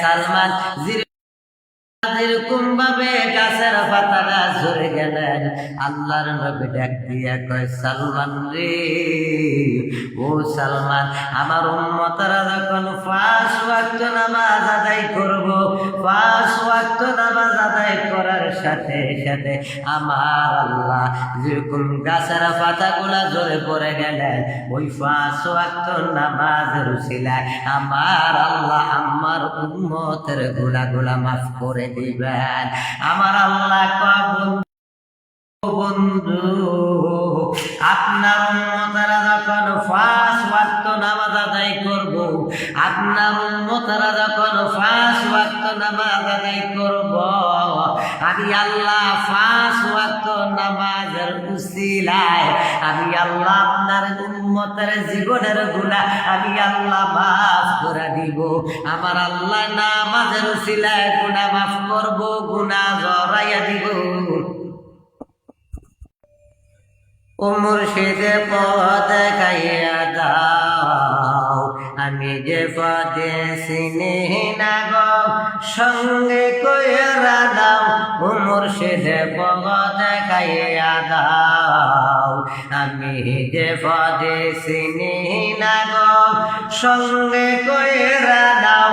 সালমান যেরকম ভাবে গাছের পাতাটা ঝরে গেলেন, আল্লাহর নবী ডাক দিয়া কয়, সালমান রে, ও সালমান, আমার উম্মতরা যখন 5 ওয়াক্ত নামাজ আদায় করব, 5 ওয়াক্ত নামাজ আদায় করার সাথে সাথে আমার আল্লাহ যেরকম গাছের পাতাগুলা ঝরে পড়ে গেলেন, ওই 5 ওয়াক্ত নামাজের উসিলায় আমার আল্লাহ আমার উম্মতের গুনাহগুলা মাফ করে দিবেন। আমার আল্লাহ কয়, বন্ধু, আপনার উম্মতেরা যখন 5 ওয়াক্ত নামাজ আদায় করব, আপনার উম্মতেরা যখন 5 ওয়াক্ত নামাজ আদায় করব, আমি আল্লাহ 5 ওয়াক্ত নামাজের উসিলায় আমি আল্লাহ আপনার উম্মতের জীবনের গুনাহ আমি আল্লাহ মাফ করে দিব। আমার আল্লাহ নামাজের উসিলায় গুনাহ মাফ করব, গুনাহ জড়াইয়া দিব। ও মুর্শিদে পথ দেখাইয়া দাও, আমি যে পথে চিনি না গো, সঙ্গে কইরা দাও। ও মুর্শিদে পথ দেখাইয়া দাও, আমি যে পথে চিনি না গো, সঙ্গে কইরা দাও।